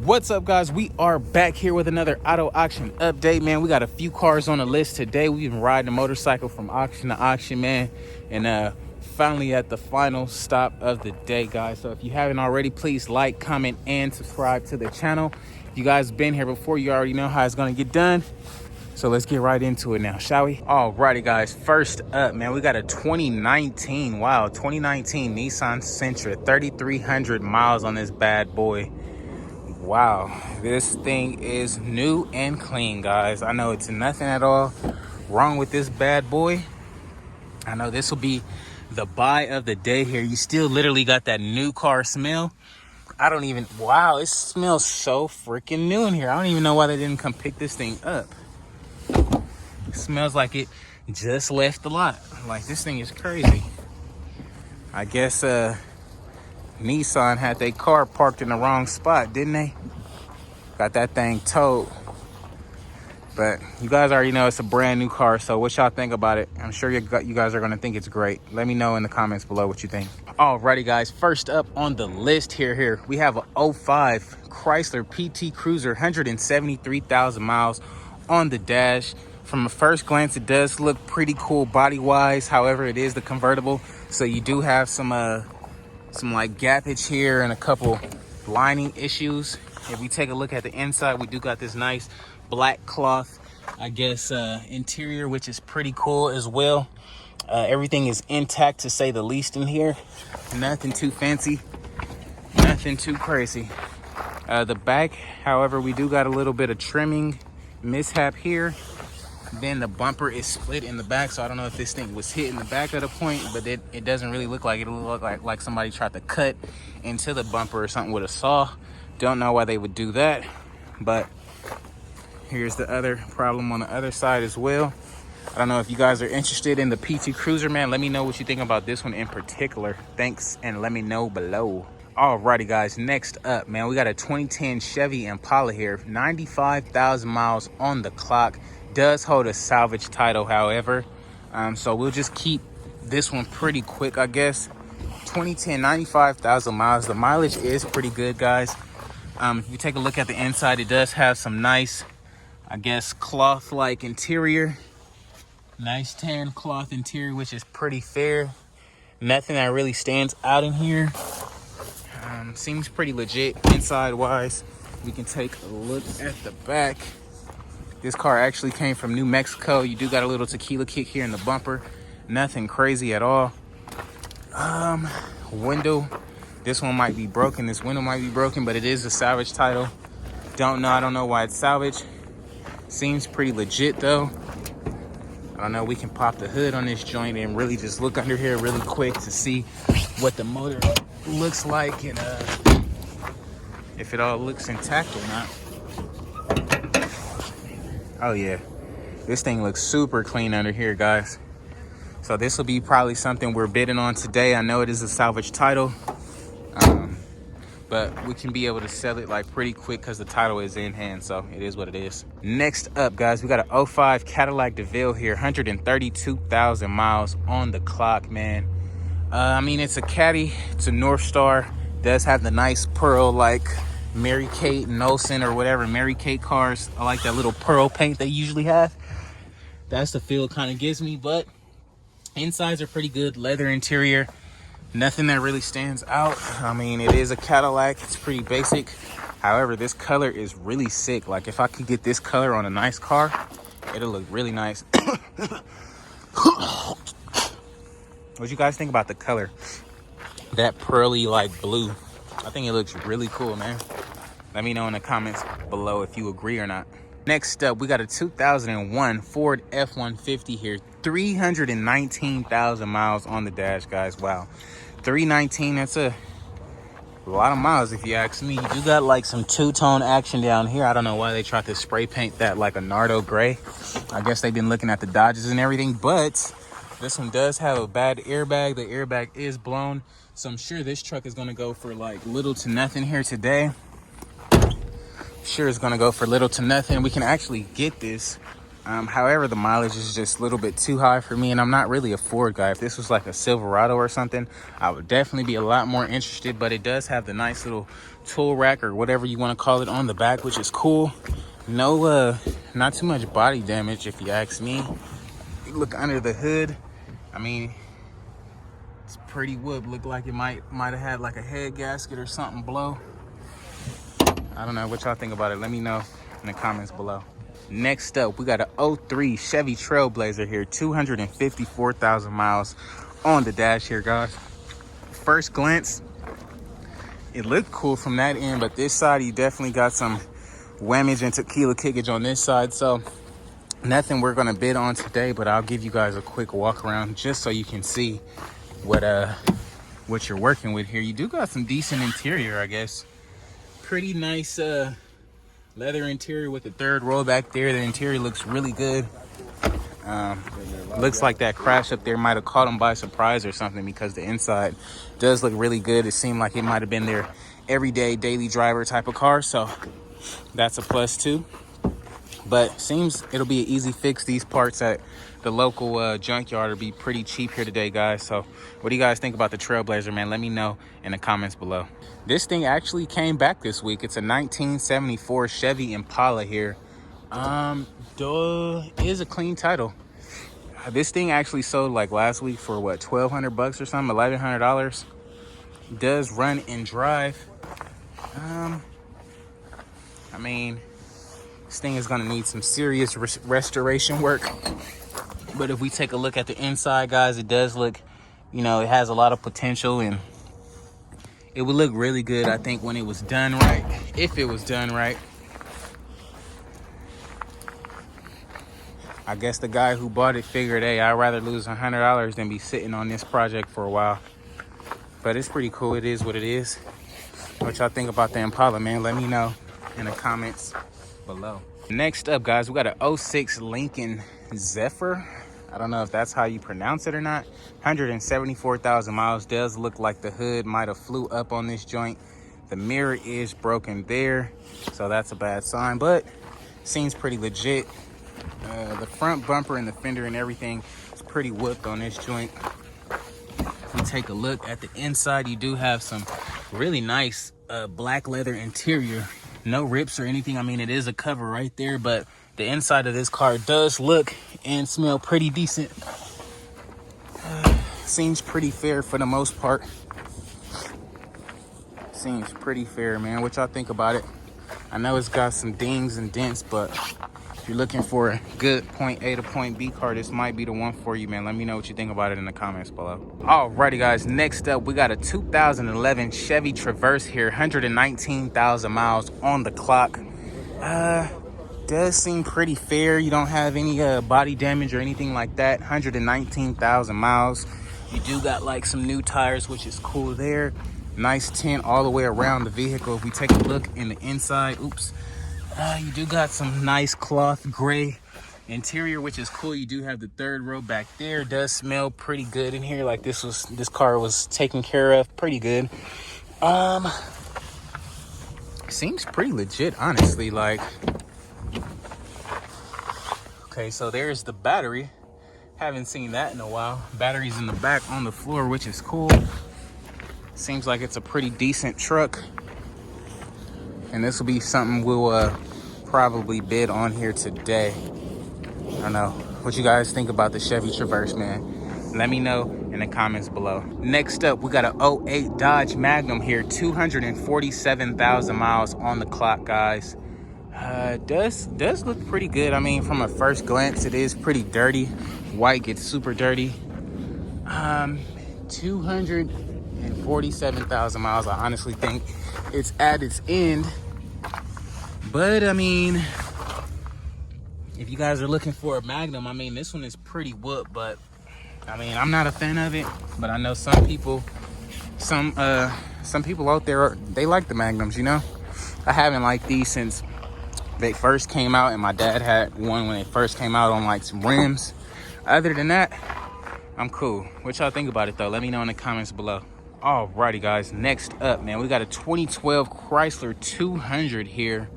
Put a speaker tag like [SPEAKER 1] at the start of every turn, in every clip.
[SPEAKER 1] What's up, guys? We are back here with another auto auction update, man. We got a few cars on the list today. We've been riding a motorcycle from auction to auction, man, and finally at the final stop of the day, guys. So if you haven't already, please like, comment, and subscribe to the channel. If you guys been here before, you already know how it's gonna get done. So let's get right into it now, shall we? Alrighty, guys. First up, man, we got a 2019 Nissan Sentra, 3,300 miles on this bad boy. Wow, this thing is new and clean, guys. I know it's nothing at all wrong with this bad boy. I know this will be the buy of the day here. You still literally got that new car smell. Wow, it smells so freaking new in here. I don't even know why they didn't come pick this thing up. It smells like it just left the lot. Like, this thing is crazy. I guess Nissan had their car parked in the wrong spot, didn't they? Got that thing towed. But you guys already know it's a brand new car, so what y'all think about it? I'm sure you guys are gonna think it's great. Let me know in the comments below what you think. Alrighty, guys, first up on the list here we have a 05 Chrysler PT Cruiser, 173,000 miles on the dash. From a first glance, it does look pretty cool body wise. However, it is the convertible, so you do have some like gappage here and a couple lining issues. If we take a look at the inside, we do got this nice black cloth, I guess, interior, which is pretty cool as well. Everything is intact, to say the least, in here. Nothing too fancy, nothing too crazy. The back, however, we do got a little bit of trimming mishap here. Then the bumper is split in the back, so I don't know if this thing was hit in the back at a point, but it doesn't really look like it. It'll look like somebody tried to cut into the bumper or something with a saw. Don't know why they would do that, but here's the other problem on the other side as well. I don't know if you guys are interested in the PT Cruiser, man. Let me know what you think about this one in particular. Thanks, and let me know below. Alrighty, guys, next up, man, we got a 2010 Chevy Impala here, 95,000 miles on the clock. Does hold a salvage title, however, so we'll just keep this one pretty quick, I guess. 2010, 95,000 miles. The mileage is pretty good, guys. If you take a look at the inside, it does have some nice, I guess, cloth-like interior. Nice tan cloth interior, which is pretty fair. Nothing that really stands out in here. Seems pretty legit inside wise. We can take a look at the back. This car actually came from New Mexico. You do got a little tequila kick here in the bumper. Nothing crazy at all. Window. This one might be broken. This window might be broken, but it is a salvage title. I don't know why it's salvage. Seems pretty legit though. I don't know. We can pop the hood on this joint and really just look under here really quick to see what the motor looks like and if it all looks intact or not. Oh yeah, this thing looks super clean under here, guys. So this will be probably something we're bidding on today. I know it is a salvage title, but we can be able to sell it like pretty quick because the title is in hand, so it is what it is. Next up, guys, we got a 05 Cadillac DeVille here, 132,000 miles on the clock, man. I mean, it's a Caddy, it's a North Star. Does have the nice pearl, like Mary Kate and Olsen or whatever Mary Kate cars. I like that little pearl paint they usually have. That's the feel it kind of gives me, but insides are pretty good. Leather interior, nothing that really stands out. I mean, it is a Cadillac, it's pretty basic. However, this color is really sick. Like, if I could get this color on a nice car, it'll look really nice. What you guys think about the color? That pearly like blue. I think it looks really cool, man. Let me know in the comments below if you agree or not. Next up, we got a 2001 Ford F-150 here. 319,000 miles on the dash, guys. Wow. 319, that's a lot of miles if you ask me. You do got like some two-tone action down here. I don't know why they tried to spray paint that like a Nardo gray. I guess they've been looking at the Dodges and everything, but this one does have a bad airbag. The airbag is blown, so I'm sure this truck is gonna go for like little to nothing here today. Sure, it's gonna go for little to nothing. We can actually get this However, the mileage is just a little bit too high for me, and I'm not really a Ford guy. If this was like a Silverado or something, I would definitely be a lot more interested. But it does have the nice little tool rack or whatever you want to call it on the back, which is cool. No, not too much body damage if you ask me. You look under the hood, I mean, it's pretty wood. Look like it might have had like a head gasket or something blow. I don't know what y'all think about it. Let me know in the comments below. Next up, we got an 03 Chevy Trailblazer here, 254,000 miles on the dash here, guys. First glance, it looked cool from that end, but this side, you definitely got some whammage and tequila kickage on this side. So nothing we're gonna bid on today, but I'll give you guys a quick walk around just so you can see what you're working with here. You do got some decent interior, I guess. Pretty nice leather interior with the third row back there. The interior looks really good. Looks like that crash up there might have caught them by surprise or something, because the inside does look really good. It seemed like it might have been their everyday daily driver type of car, so that's a plus too. But seems it'll be an easy fix. These parts at the local junkyard will be pretty cheap here today, guys. So what do you guys think about the Trailblazer, man? Let me know in the comments below. This thing actually came back this week. It's a 1974 Chevy Impala here. Is a clean title. This thing actually sold like last week for what, $1,200 or something, $1,100. Does run and drive. I mean, this thing is gonna need some serious restoration work. But if we take a look at the inside, guys, it does look, you know, it has a lot of potential, and it would look really good, I think, when it was done right, if it was done right. I guess the guy who bought it figured, hey, I'd rather lose $100 than be sitting on this project for a while. But it's pretty cool. It is what it is. What y'all think about the Impala, man? Let me know in the comments below. Next up, guys, we got an 06 Lincoln Zephyr. I don't know if that's how you pronounce it or not. 174,000 miles. Does look like the hood might have flew up on this joint. The mirror is broken there, so that's a bad sign, but seems pretty legit. The front bumper and the fender and everything is pretty whooped on this joint. If we take a look at the inside, you do have some really nice black leather interior. No rips or anything. I mean, it is a cover right there, but the inside of this car does look and smell pretty decent. Seems pretty fair for the most part. Seems pretty fair, man. What y'all think about it? I know it's got some dings and dents, but if you're looking for a good point A to point B car, this might be the one for you, man. Let me know what you think about it in the comments below. Alrighty, guys, next up, we got a 2011 Chevy Traverse here, 119,000 miles on the clock. Does seem pretty fair. You don't have any body damage or anything like that. 119,000 miles. You do got like some new tires, which is cool there. Nice tint all the way around the vehicle. If we take a look in the inside, you do got some nice cloth gray interior, which is cool. You do have the third row back there. Does smell pretty good in here. Like this car was taken care of pretty good. Seems pretty legit, honestly. Like, okay, so there's the battery. Haven't seen that in a while. Battery's in the back on the floor, which is cool. Seems like it's a pretty decent truck. And this will be something we'll probably bid on here today. I don't know. What you guys think about the Chevy Traverse, man? Let me know in the comments below. Next up, we got an 08 Dodge Magnum here. 247,000 miles on the clock, guys. Does look pretty good. I mean, from a first glance, it is pretty dirty. White gets super dirty. 247,000 miles. I honestly think it's at its end. But I mean, if you guys are looking for a Magnum, I mean, this one is pretty whooped, but I mean, I'm not a fan of it, but I know some people out there, they like the Magnums, you know? I haven't liked these since they first came out, and my dad had one when they first came out on like some rims. Other than that, I'm cool. What y'all think about it though? Let me know in the comments below. Alrighty, guys, next up, man, we got a 2012 Chrysler 200 here.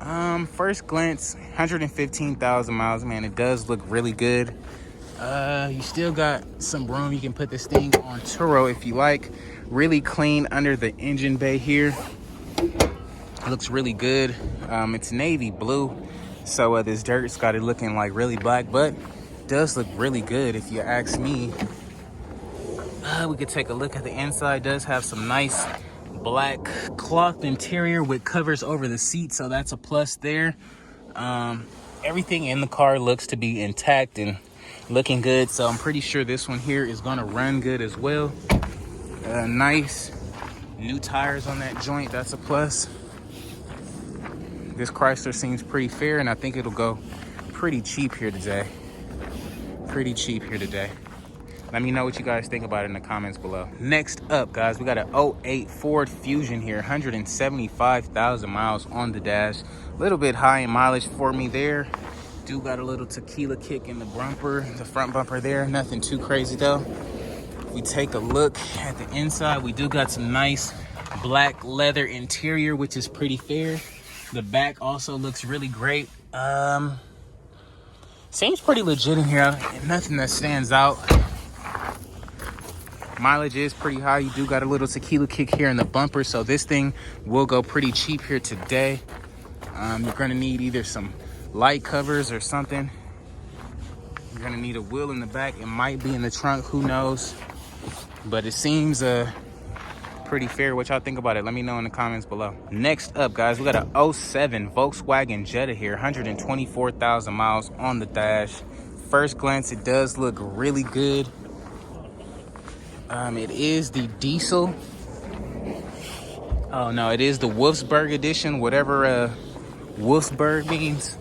[SPEAKER 1] First glance, 115,000 miles, man. It does look really good. You still got some room. You can put this thing on Turo if you like. Really clean under the engine bay here. It looks really good. It's navy blue, so this dirt's got it looking like really black, but it does look really good if you ask me. We could take a look at the inside. It does have some nice black cloth interior with covers over the seat, so that's a plus there. Everything in the car looks to be intact and looking good, so I'm pretty sure this one here is gonna run good as well. Nice new tires on that joint, that's a plus. This Chrysler seems pretty fair, and I think it'll go pretty cheap here today. Let me know what you guys think about it in the comments below. Next up, guys, we got an 08 Ford Fusion here, 175,000 miles on the dash. A little bit high in mileage for me there. Do got a little tequila kick in the bumper, the front bumper there. Nothing too crazy though. If we take a look at the inside, we do got some nice black leather interior, which is pretty fair. The back also looks really great. Seems pretty legit in here. Nothing that stands out. Mileage is pretty high. You do got a little tequila kick here in the bumper, so this thing will go pretty cheap here today. You're gonna need either some light covers or something. You're gonna need a wheel in the back. It might be in the trunk, who knows, but it seems pretty fair. What y'all think about it? Let me know in the comments below. Next up, guys, we got a 07 Volkswagen Jetta here, 124,000 miles on the dash. First glance, it does look really good. It is the diesel. Oh no, it is the Wolfsburg edition, whatever Wolfsburg means.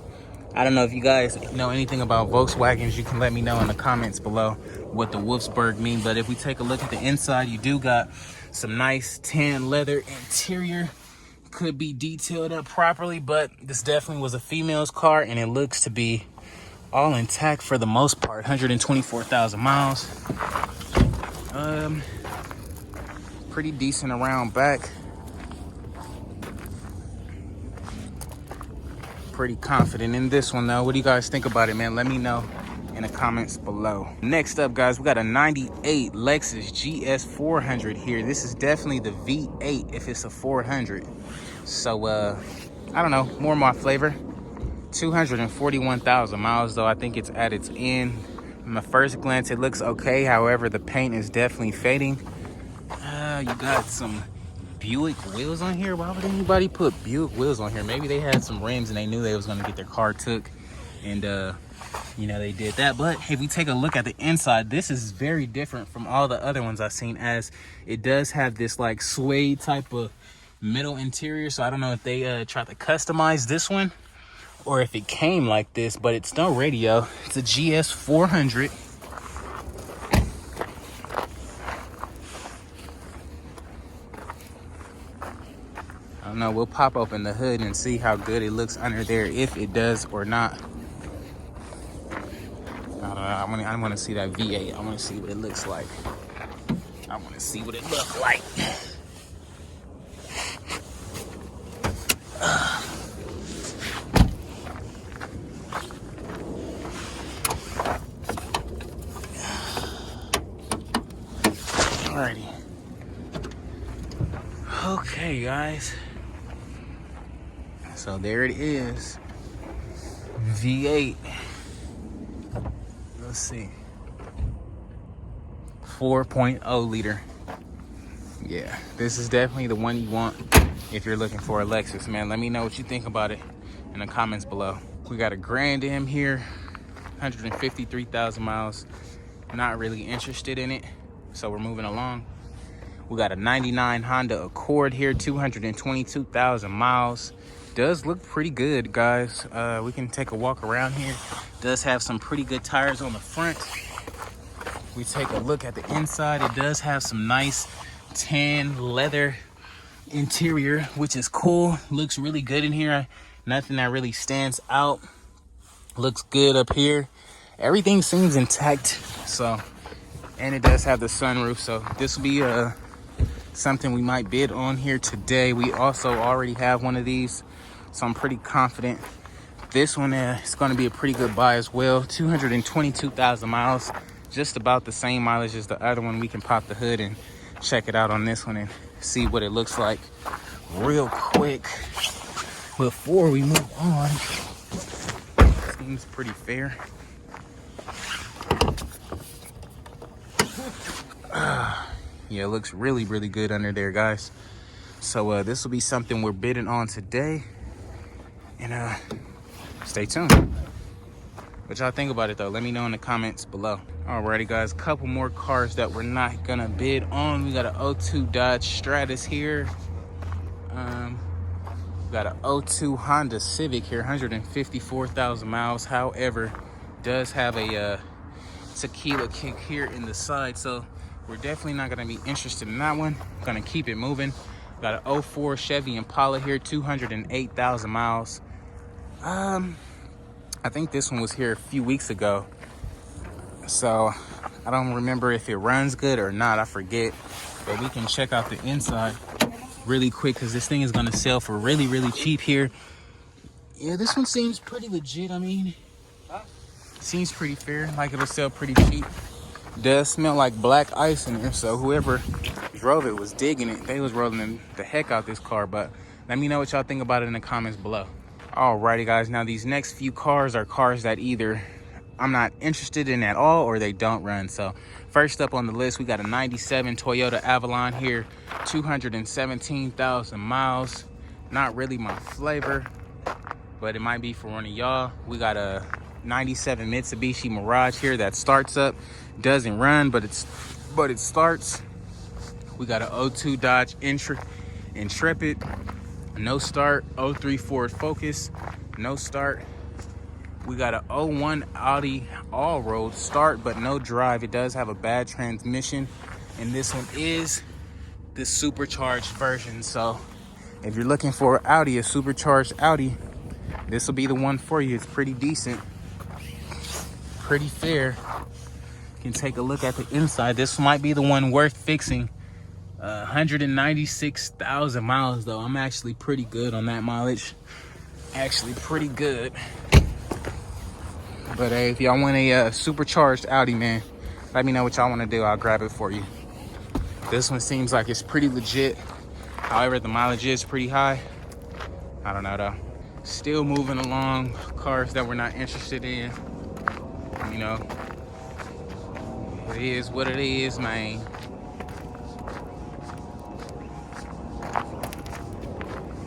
[SPEAKER 1] I don't know if you guys know anything about Volkswagens. You can let me know in the comments below what the Wolfsburg mean. But if we take a look at the inside, you do got some nice tan leather interior. Could be detailed up properly, but this definitely was a female's car, and it looks to be all intact for the most part. 124,000 miles. Pretty decent around back. Pretty confident in this one though. What do you guys think about it, man? Let me know in the comments below. Next up, guys, we got a 98 Lexus GS 400 here. This is definitely the V8 if it's a 400. So I don't know, more my flavor. 241,000 miles though. I think it's at its end. On the first glance, it looks okay. However, the paint is definitely fading. You got some Buick wheels on here. Why would anybody put Buick wheels on here? Maybe they had some rims and they knew they was gonna get their car took, and you know, they did that. But if we take a look at the inside, this is very different from all the other ones I've seen, as it does have this like suede type of metal interior. So I don't know if they tried to customize this one or if it came like this, but it's no radio. It's a GS 400. I don't know, we'll pop open the hood and see how good it looks under there, if it does or not. I don't know, I want to see that V8. I want to see what it looks like. I want to see what it looks like. Alrighty. Okay, guys. So there it is. V8. Let's see. 4.0 liter. Yeah, this is definitely the one you want if you're looking for a Lexus, man. Let me know what you think about it in the comments below. We got a Grand Am here, 153,000 miles. Not really interested in it, so we're moving along. We got a 99 Honda Accord here, 222,000 miles. Does look pretty good, guys. We can take a walk around here. Does have some pretty good tires on the front. We take a look at the inside. It does have some nice tan leather interior, which is cool. Looks really good in here. Nothing that really stands out. Looks good up here. Everything seems intact. So, and it does have the sunroof. So this will be something we might bid on here today. We also already have one of these So I'm pretty confident this one is going to be a pretty good buy as well. 222,000 miles, just about the same mileage as the other one. We can pop the hood and check it out on this one and see what it looks like real quick before we move on. Seems pretty fair. Yeah, it looks really, really good under there, guys. So this will be something we're bidding on today. And stay tuned. What y'all think about it though? Let me know in the comments below. Alrighty guys, couple more cars that we're not gonna bid on. We got an 02 Dodge Stratus here. We got an 02 Honda Civic here, 154,000 miles. However, does have a tequila kick here in the side, so we're definitely not gonna be interested in that one. Gonna keep it moving. Got an 04 Chevy Impala here, 208,000 miles. I think this one was here a few weeks ago, so I don't remember if it runs good or not. I forget, but we can check out the inside really quick because this thing is going to sell for really, really cheap here. Yeah, this one seems pretty legit. I mean, seems pretty fair, like it'll sell pretty cheap. Does smell like black ice in there, so whoever drove it was digging it. They was rolling the heck out this car. But let me know what y'all think about it in the comments below. Alrighty guys, now these next few cars are cars that either I'm not interested in at all or they don't run. So first up on the list, we got a 97 Toyota Avalon here, 217,000 miles. Not really my flavor, but it might be for one of y'all. We got a 97 Mitsubishi Mirage here that starts up, doesn't run, but it starts. We got a 02 Dodge Intrepid, no start. 03 Ford Focus, no start. We got a 01 Audi All-Road, start but no drive. It does have a bad transmission, and this one is the supercharged version. So if you're looking for Audi, a supercharged Audi, this will be the one for you. It's pretty decent, pretty fair. You can take a look at the inside. This might be the one worth fixing. 196,000 miles though. I'm actually pretty good on that mileage. Actually pretty good. But hey, if y'all want a supercharged Audi, man, let me know what y'all want to do. I'll grab it for you. This one seems like it's pretty legit. However, the mileage is pretty high. I don't know though. Still moving along. Cars that we're not interested in. You know, it is what it is, man.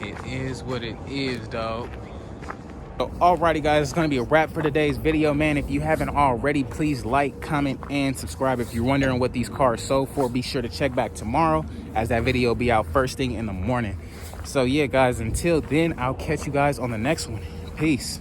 [SPEAKER 1] It is what it is, dog. So, alrighty guys, it's gonna be a wrap for today's video, man. If you haven't already, please like, comment, and subscribe. If you're wondering what these cars sold for, be sure to check back tomorrow, as that video will be out first thing in the morning. So yeah guys, until then, I'll catch you guys on the next one. Peace.